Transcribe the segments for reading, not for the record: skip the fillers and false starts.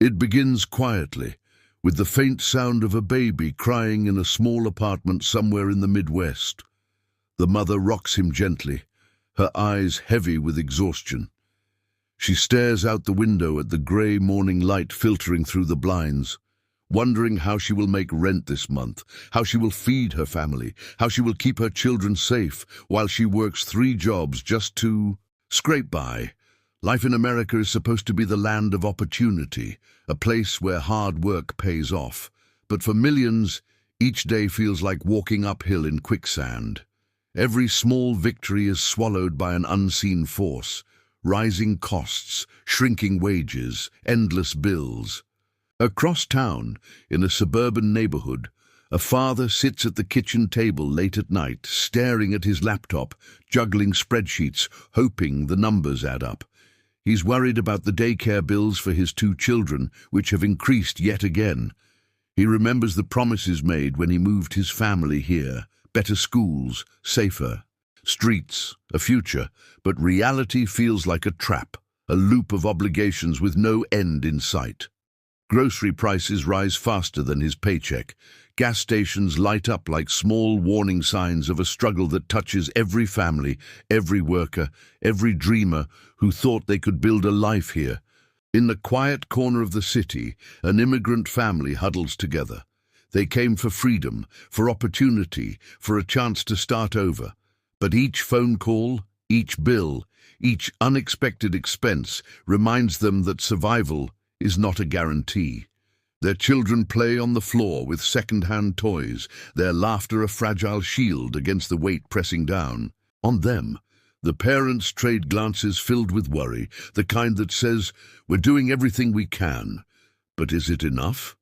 It begins quietly, with the faint sound of a baby crying in a small apartment somewhere in the Midwest. The mother rocks him gently, her eyes heavy with exhaustion. She stares out the window at the grey morning light filtering through the blinds, wondering how she will make rent this month, how she will feed her family, how she will keep her children safe while she works 3 jobs just to scrape by. Life in America is supposed to be the land of opportunity, a place where hard work pays off. But for millions, each day feels like walking uphill in quicksand. Every small victory is swallowed by an unseen force: rising costs, shrinking wages, endless bills. Across town, in a suburban neighborhood, a father sits at the kitchen table late at night, staring at his laptop, juggling spreadsheets, hoping the numbers add up. He's worried about the daycare bills for his 2 children, which have increased yet again. He remembers the promises made when he moved his family here: better schools, safer streets, a future. But reality feels like a trap, a loop of obligations with no end in sight. Grocery prices rise faster than his paycheck. Gas stations light up like small warning signs of a struggle that touches every family, every worker, every dreamer who thought they could build a life here. In the quiet corner of the city, an immigrant family huddles together. They came for freedom, for opportunity, for a chance to start over. But each phone call, each bill, each unexpected expense reminds them that survival is not a guarantee. Their children play on the floor with second-hand toys, their laughter a fragile shield against the weight pressing down. On them, the parents trade glances filled with worry, the kind that says, "We're doing everything we can, but is it enough?"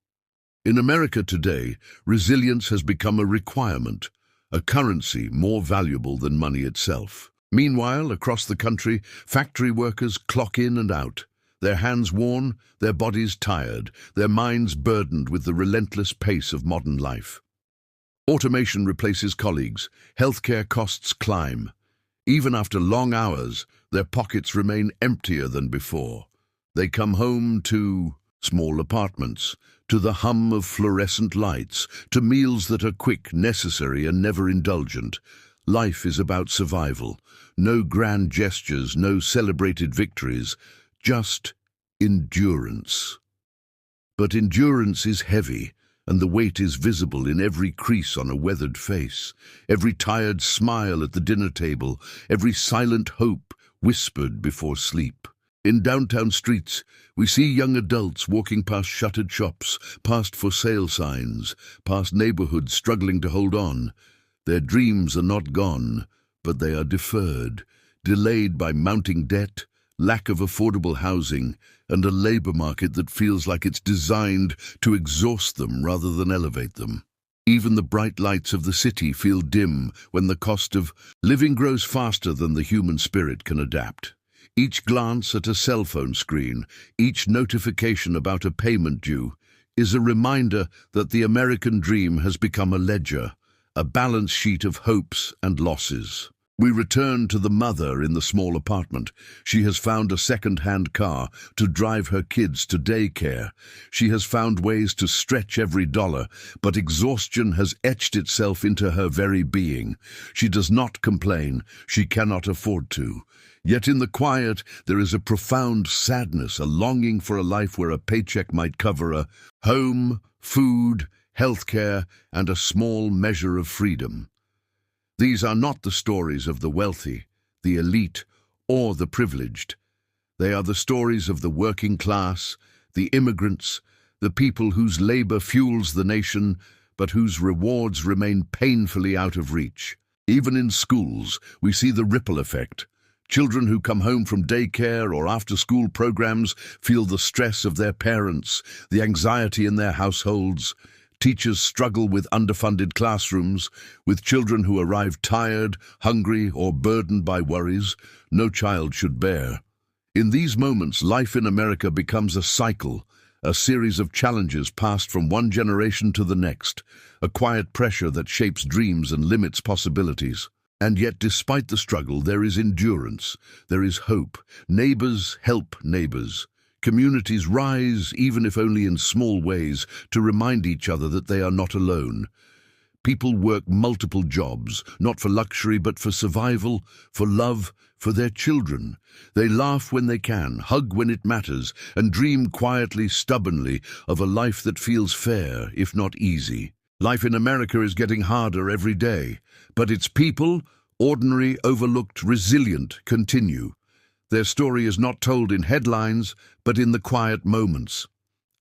In America today, resilience has become a requirement, a currency more valuable than money itself. Meanwhile, across the country, factory workers clock in and out, their hands worn, their bodies tired, their minds burdened with the relentless pace of modern life. Automation replaces colleagues, healthcare costs climb. Even after long hours, their pockets remain emptier than before. They come home to small apartments, to the hum of fluorescent lights, to meals that are quick, necessary, and never indulgent. Life is about survival. No grand gestures, no celebrated victories, just endurance. But endurance is heavy, and the weight is visible in every crease on a weathered face, every tired smile at the dinner table, every silent hope whispered before sleep. In downtown streets, we see young adults walking past shuttered shops, past for sale signs, past neighborhoods struggling to hold on. Their dreams are not gone, but they are deferred, delayed by mounting debt, lack of affordable housing, and a labor market that feels like it's designed to exhaust them rather than elevate them. Even the bright lights of the city feel dim when the cost of living grows faster than the human spirit can adapt. Each glance at a cell phone screen, each notification about a payment due, is a reminder that the American dream has become a ledger, a balance sheet of hopes and losses. We return to the mother in the small apartment. She has found a second-hand car to drive her kids to daycare. She has found ways to stretch every dollar, but exhaustion has etched itself into her very being. She does not complain. She cannot afford to. Yet in the quiet, there is a profound sadness, a longing for a life where a paycheck might cover a home, food, healthcare, and a small measure of freedom. These are not the stories of the wealthy, the elite, or the privileged. They are the stories of the working class, the immigrants, the people whose labor fuels the nation, but whose rewards remain painfully out of reach. Even in schools, we see the ripple effect. Children who come home from daycare or after-school programs feel the stress of their parents, the anxiety in their households. Teachers struggle with underfunded classrooms, with children who arrive tired, hungry, or burdened by worries no child should bear. In these moments, life in America becomes a cycle, a series of challenges passed from one generation to the next, a quiet pressure that shapes dreams and limits possibilities. And yet, despite the struggle, there is endurance, there is hope. Neighbors help neighbors. Communities rise, even if only in small ways, to remind each other that they are not alone. People work multiple jobs, not for luxury but for survival, for love, for their children. They laugh when they can, hug when it matters, and dream quietly, stubbornly, of a life that feels fair, if not easy. Life in America is getting harder every day, but its people, ordinary, overlooked, resilient, continue. Their story is not told in headlines, but in the quiet moments.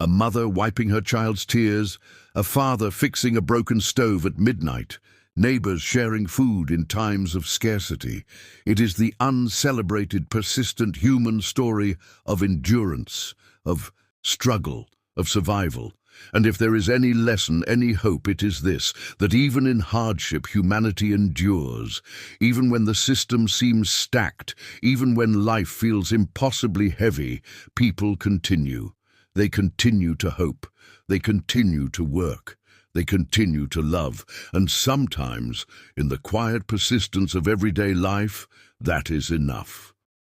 A mother wiping her child's tears, a father fixing a broken stove at midnight, neighbors sharing food in times of scarcity. It is the uncelebrated, persistent human story of endurance, of struggle, of survival. And if there is any lesson, any hope, it is this, that even in hardship humanity endures. Even when the system seems stacked, even when life feels impossibly heavy, people continue. They continue to hope. They continue to work. They continue to love. And sometimes, in the quiet persistence of everyday life, that is enough.